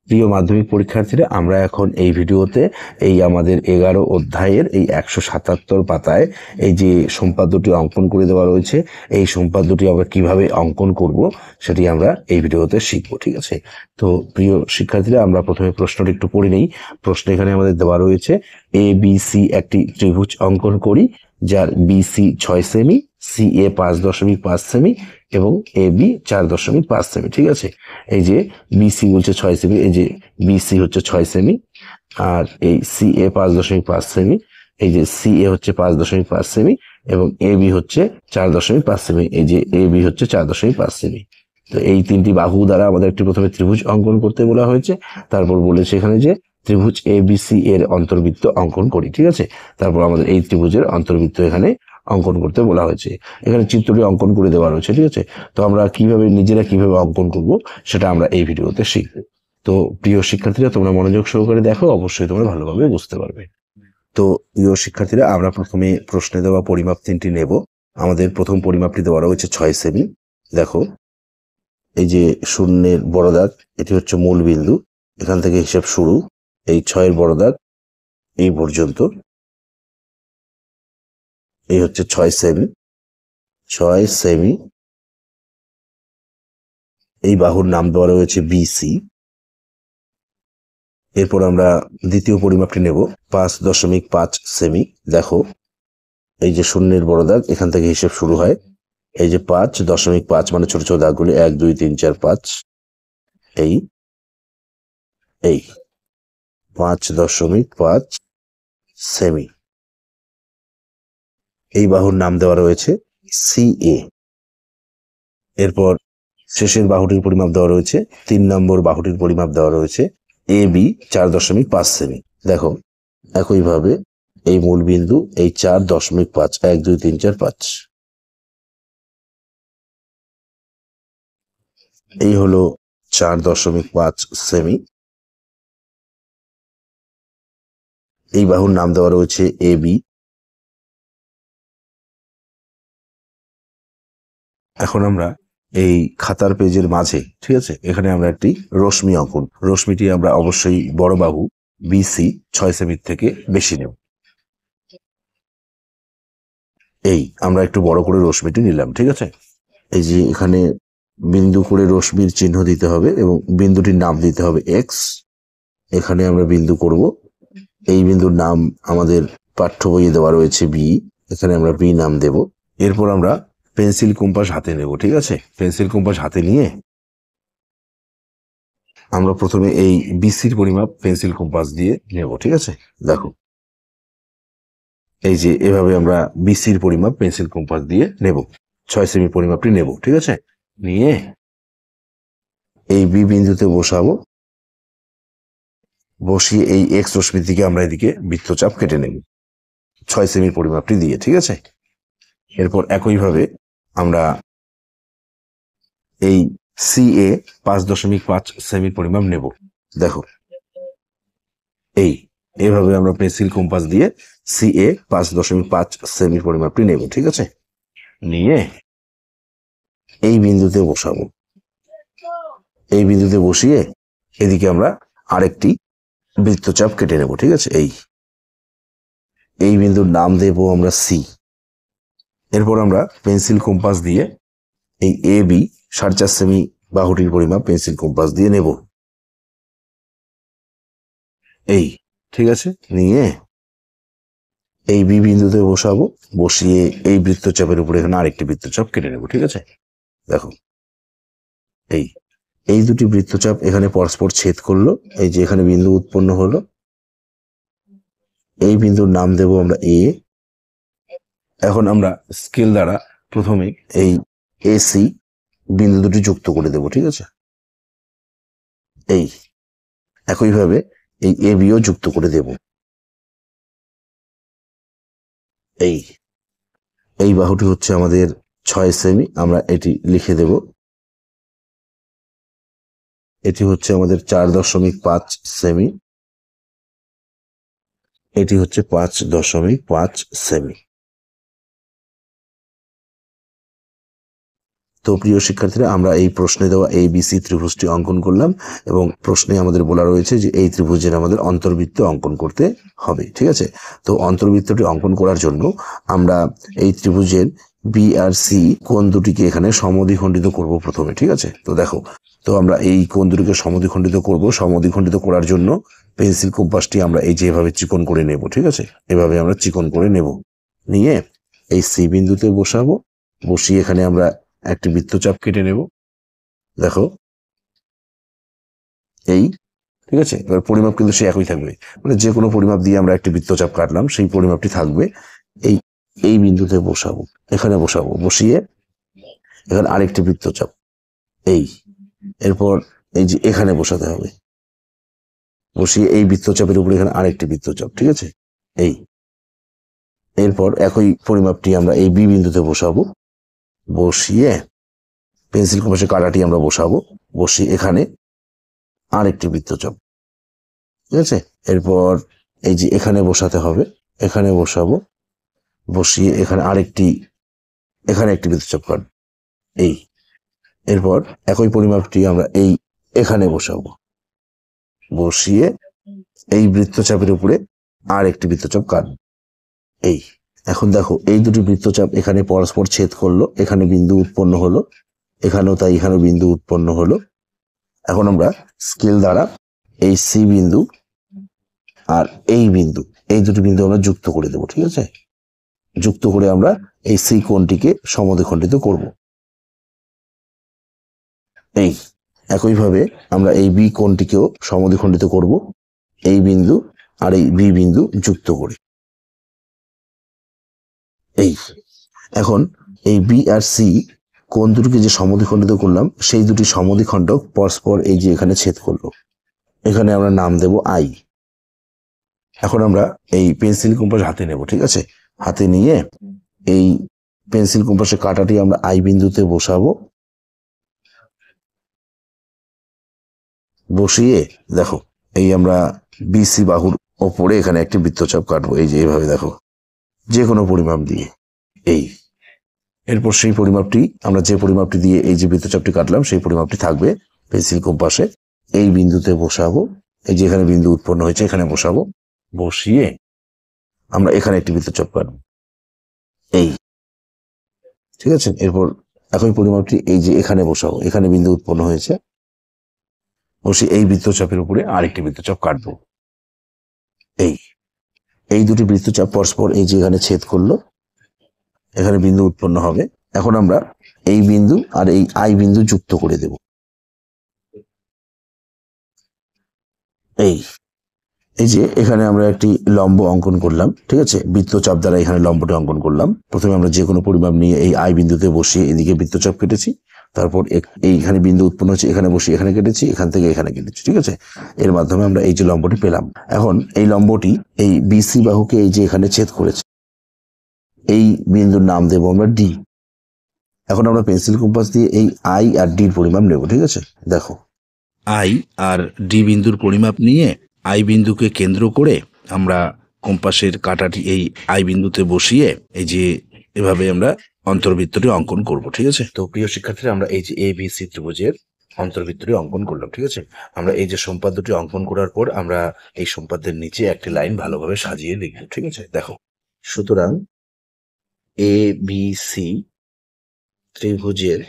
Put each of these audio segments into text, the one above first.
প্রিয় মাধ্যমিক পরীক্ষার্থীরা, আমরা এখন এই ভিডিওতে এই আমাদের 11 অধ্যায়ের এই 177 পাতায় এই যে সম্পাদ্যটি অঙ্কন করে দেওয়া রয়েছে, এই সম্পাদ্যটি আমরা কিভাবে অঙ্কন করব সেটি আমরা এই ভিডিওতে শিখবো। ঠিক আছে, তো প্রিয় শিক্ষার্থীরা, আমরা প্রথমে প্রশ্নটি একটু পড়ে নেই। প্রশ্ন এখানে আমাদের দেওয়া রয়েছে, এ বি সি একটি ত্রিভুজ অঙ্কন করি যার বিসি 6 সেমি, সি এ 5.5 সেমি এবং এ বি 4.5 সেমি। ঠিক আছে, এই যে বিসি বলছে 6 সেমি, এই যে বিসি হচ্ছে 6 সেমি, আর এই সি এ 5.5 সেমি, এই যে সি এ হচ্ছে 5.5 সেমি এবং এ বি হচ্ছে 4.5 সেমি, এই যে এ বি হচ্ছে 4.5 সেমি। তো এই তিনটি বাহু দ্বারা আমাদের একটি প্রথমে ত্রিভুজ অঙ্কন করতে বলা হয়েছে। তারপর বলেছে এখানে যে ত্রিভুজ এ বি সি এর অন্তর্বৃত্ত অঙ্কন করি। ঠিক আছে, তারপর আমাদের এই ত্রিভুজের অন্তর্বৃত্ত এখানে অঙ্কন করতে বলা হয়েছে। এখানে চিত্রটি অঙ্কন করে দেওয়া রয়েছে। ঠিক আছে, তো আমরা নিজেরা কিভাবে অঙ্কন করব সেটা আমরা এই ভিডিওতে শিখব। তো প্রিয় শিক্ষার্থীরা, তোমরা মনোযোগ সহকারে দেখো, অবশ্যই তোমরা ভালোভাবে বুঝতে পারবে। তো প্রিয় শিক্ষার্থীরা, আমরা প্রথমে প্রশ্নে দেওয়া পরিমাপ তিনটি নেব। আমাদের প্রথম পরিমাপটি দেওয়া রয়েছে 6 সেমি। দেখো, এই যে শূন্যের বড় দাগ, এটি হচ্ছে মূল বিন্দু, এখান থেকে হিসাব শুরু। এই 6-এর বড় দাগ এই পর্যন্ত, এই হচ্ছে 6 সেমি। 6 সেমি, এই বাহুর নাম দেওয়া রয়েছে বিসি। এরপর আমরা দ্বিতীয় পরিমাপটি নেব 5.5 সেমি। দেখো, এই যে শূন্যের বড় দাগ, এখান থেকে হিসেব শুরু হয়। এই যে 5.5 মানে ছোট ছোট দাগগুলি 1 2 3 4 5, এই এই 5.5 সেমি, এই বাহুর নাম দেওয়া রয়েছে সি এ। এরপর শেষের বাহুটির পরিমাপ দেওয়া রয়েছে, 3 নম্বর বাহুটির পরিমাপ দেওয়া রয়েছে এ বি 4.5 সেমি। দেখো, একইভাবে এই মূল বিন্দু, এই 4.5, 1 2 3 4 5, এই হলো 4.5 সেমি। এই বাহুর নাম দেওয়া রয়েছে এ বি। এখন আমরা এই খাতার পেজের মাঝে, ঠিক আছে, এখানে আমরা একটি রশ্মি অঙ্কন, রশ্মিটি আমরা অবশ্যই বড় বাহু বিসি 6 সেমির থেকে বেশি নেব। এই আমরা একটু বড় করে রশ্মিটি নিলাম। ঠিক আছে, এই যে এখানে বিন্দু করে রশ্মির চিহ্ন দিতে হবে এবং বিন্দুটির নাম দিতে হবে এক্স। এখানে আমরা বিন্দু করব, এই বিন্দুর নাম আমাদের পাঠ্য বইয়ে দেওয়া রয়েছে বি, এখানে আমরা বি নাম দেব। এরপর আমরা পেন্সিল কম্পাস হাতে নেব। ঠিক আছে, পেন্সিল কম্পাস হাতে নিয়ে আমরা প্রথমে এই বিসির পরিমাপ পেন্সিল কম্পাস দিয়ে নেব। ঠিক আছে, দেখো, এই যে এভাবে আমরা বিসির পরিমাপ পেন্সিল কম্পাস দিয়ে নেব, 6 সেমি পরিমাপটি নেব। ঠিক আছে, নিয়ে এই বি বিন্দুতে বসাবো, বসিয়ে এই এক্স রশ্মির দিকে আমরা এদিকে বৃত্তচাপ কেটে নেব 6 সেমির পরিমাপটি দিয়ে। ঠিক আছে, এরপর একইভাবে আমরা এই সি এ 5.5 সেমির পরিমাপ নেব। দেখো, এইভাবে আমরা পেন্সিল কম্পাস দিয়ে সি এ 5.5 সেমির পরিমাপটি নেব। ঠিক আছে, নিয়ে এই বিন্দুতে বসাবো, এই বিন্দুতে বসিয়ে এদিকে আমরা আরেকটি বৃত্তচাপ কেটে নেব। ঠিক আছে, এই বিন্দুর নাম দেব আমরা সি। এরপর আমরা পেন্সিল কম্পাস দিয়ে এই এ বি 4.5 সেমি বাহুটির পরিমাপ পেন্সিল কম্পাস দিয়ে নেব। ঠিক আছে, নিয়ে এই বি বিন্দুতে বসাবো, বসিয়ে এই বৃত্তচাপের উপরে এখানে আরেকটি বৃত্তচাপ কেটে নেব। ঠিক আছে, দেখো, এই দুটি বৃত্তচাপ এখানে পরস্পর ছেদ করলো, এই যে এখানে বিন্দু উৎপন্ন হলো, এই বিন্দুর নাম দেব আমরা এ। এখন আমরা স্কেল দ্বারা প্রথমে এই এসি বিন্দু দুটি যুক্ত করে দেব। ঠিক আছে, একইভাবে এই এ বিও যুক্ত করে দেব। এই বাহুটি হচ্ছে আমাদের 6 সেমি, আমরা এটি লিখে দেব। এটি হচ্ছে আমাদের 4.5 সেমি, এটি হচ্ছে 5.5 সেমি। তো প্রিয় শিক্ষার্থীরা, আমরা এই প্রশ্নে দেওয়া ABC ত্রিভুজটি অঙ্কন করলাম এবং প্রশ্নে আমাদের বলা রয়েছে যে এই ত্রিভুজের আমাদের অন্তর্বৃত্ত অঙ্কন করতে হবে। ঠিক আছে, তো অন্তর্বৃত্তটি অঙ্কন করার জন্য আমরা এই ত্রিভুজের বি আর সি কোণ দুটিকে এখানে সমদ্বিখণ্ডিত করব প্রথমে। ঠিক আছে, তো দেখো, তো আমরা এই কোণ দুটিকে সমদ্বিখণ্ডিত করব। সমদ্বিখণ্ডিত করার জন্য পেন্সিল কম্পাসটি আমরা এই যে এভাবে চিকন করে নেব। ঠিক আছে, এভাবে আমরা চিকন করে নেব, নিয়ে এই সি বিন্দুতে বসাবো। বসিয়ে এখানে আমরা একটি বৃত্তচাপ কেটে নেব। দেখো এই, ঠিক আছে, এবার পরিমাপ কিন্তু সে একই থাকবে, মানে যে কোনো পরিমাপ দিয়ে আমরা একটি বৃত্তচাপ কাটলাম সেই পরিমাপটি থাকবে। এই এই বিন্দুতে বসাবো, এখানে বসাবো, বসিয়ে এখানে আরেকটি বৃত্তচাপ, এই, এরপর এই যে এখানে বসাতে হবে, বসিয়ে এই বৃত্তচাপের উপরে এখানে আরেকটি বৃত্তচাপ। ঠিক আছে, এই, এরপর একই পরিমাপটি আমরা এই বি বিন্দুতে বসাবো, বসিয়ে পেন্সিল কম্পাসের কাঁটাটি আমরা বসাবো, বসিয়ে এখানে আরেকটি বৃত্তচাপ। ঠিক আছে, এরপর এই যে এখানে বসাতে হবে, এখানে বসাবো, বসিয়ে এখানে আরেকটি, এখানে একটি বৃত্তচাপ কাটবো, এই, এরপর একই পরিমাপটি আমরা এই এখানে বসাবো, বসিয়ে এই বৃত্তচাপের উপরে আর একটি বৃত্তচাপ কাটবো, এই। এখন দেখো, এই দুটি বৃত্তচাপ এখানে পরস্পর ছেদ করলো, এখানে বিন্দু উৎপন্ন হলো, এখানেও তাই, এখানে বিন্দু উৎপন্ন হলো। এখন আমরা স্কেল দ্বারা এই সি বিন্দু আর এই বিন্দু, এই দুটি বিন্দু আমরা যুক্ত করে দেবো। ঠিক আছে, যুক্ত করে আমরা এই সি কোণটিকে সমদ্বিখণ্ডিত করব। এই একইভাবে আমরা এই বি কোণটিকেও সমদ্বিখণ্ডিত করব, এই বিন্দু আর এই বি বিন্দু যুক্ত করে। এই এখন এই বি আর সি কোণ দুটিকে যে সমদ্বিখণ্ডিত করলাম, সেই দুটি সমদ্বিখণ্ডক পরস্পর এই যে এখানে ছেদ করলো, এখানে আমরা নাম দেব আই। এখন আমরা এই পেন্সিল কম্পাস হাতে নেব। ঠিক আছে, হাতে নিয়ে এই পেন্সিল কম্পাসের কাঁটাটি আমরা আই বিন্দুতে বসাবো, বসিয়ে দেখো এই আমরা বিসি বাহুর ওপরে এখানে একটি বৃত্তচাপ কাটবো, এই যে এইভাবে, দেখো, যে কোনো পরিমাপ দিয়ে, এই। এরপর সেই পরিমাপটি আমরা যে পরিমাপটি দিয়ে এই যে বৃত্তচাপটি কাটলাম সেই পরিমাপটি থাকবে পেন্সিল কম্পাসে, এই বিন্দুতে বসাবো, এই যে এখানে বিন্দু উৎপন্ন হয়েছে এখানে বসাবো, বসিয়ে আমরা এখানে একটি বৃত্তচাপ কাটবো, এই। ঠিক আছে, এরপর একই পরিমাপটি এই যে এখানে বসাবো, এখানে বিন্দু উৎপন্ন হয়েছে, বসে এই বৃত্তচাপের উপরে আরেকটি বৃত্তচাপ কাটবো, এই। এই দুটি বৃত্তচাপ পরস্পর এই যে এখানে ছেদ করলো, এখানে বিন্দু উৎপন্ন হবে। এখন আমরা এই বিন্দু আর এই আই বিন্দু যুক্ত করে দেব, এই। এই যে এখানে আমরা একটি লম্ব অঙ্কন করলাম। ঠিক আছে, বৃত্তচাপ দ্বারা এখানে লম্বটি অঙ্কন করলাম। প্রথমে আমরা যে কোনো পরিমাপ নিয়ে এই আই বিন্দুতে বসিয়ে এদিকে বৃত্তচাপ কেটেছি, তারপর এইখানে বিন্দু উৎপন্ন হচ্ছে, এখানে বসিয়ে এখানে কেটেছি, এখান থেকে এখানে কেটেছি। ঠিক আছে, এর মাধ্যমে আমরা এই যে লম্বটি পেলাম। এখন এই লম্বটি এই বিসি বাহুকে এই যে এখানে ছেদ করেছে, এই বিন্দুর নাম দেবো আমরা ডি। এখন আমরা পেন্সিল কম্পাস দিয়ে এই আই আর ডির পরিমাপ নেব। ঠিক আছে, দেখো, আই আর ডি বিন্দুর পরিমাপ নিয়ে আই বিন্দুকে কেন্দ্র করে আমরা কম্পাসের কাঁটাটি এই আই বিন্দুতে বসিয়ে এই যে এভাবে আমরা অন্তর্বৃত্তটি অঙ্কন করব। ঠিক আছে, তো প্রিয় শিক্ষার্থীরা, আমরা এই যে ABC ত্রিভুজের অন্তর্বৃত্তটি অঙ্কন করলাম। ঠিক আছে, আমরা এই যে সম্পাদ্যটি অঙ্কন করার পর আমরা এই সম্পাদ্যের নিচে একটি লাইন ভালোভাবে সাজিয়ে লিখব। ঠিক আছে, দেখো, সুতরাং ABC ত্রিভুজের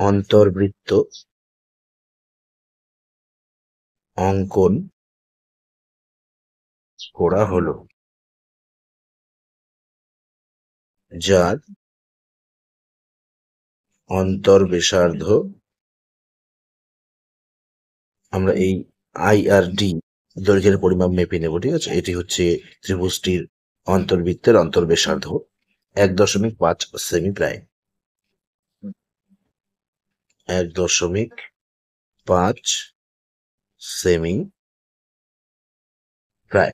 অন্তর্বৃত্ত অঙ্কন করা হলো, যার অন্তর্ব্যাসার্ধ আমরা এই আই আর ডি দৈর্ঘ্যের পরিমাপ মেপে নেব। ঠিক আছে, এটি হচ্ছে ত্রিভুজটির অন্তর্বৃত্তের অন্তর্ব্যাসার্ধ 1.5 সেমি প্রায়, 1.5 সেমি প্রায়।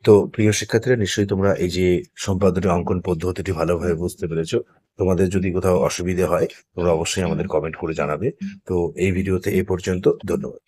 তো প্রিয় শিক্ষার্থীরা, নিশ্চয়ই তোমরা এই যে সম্পাদ্যটি অঙ্কন পদ্ধতিটি ভালোভাবে বুঝতে পেরেছো। তোমাদের যদি কোথাও অসুবিধা হয় তোমরা অবশ্যই আমাদের কমেন্ট করে জানাবে। তো এই ভিডিওতে এই পর্যন্ত, ধন্যবাদ।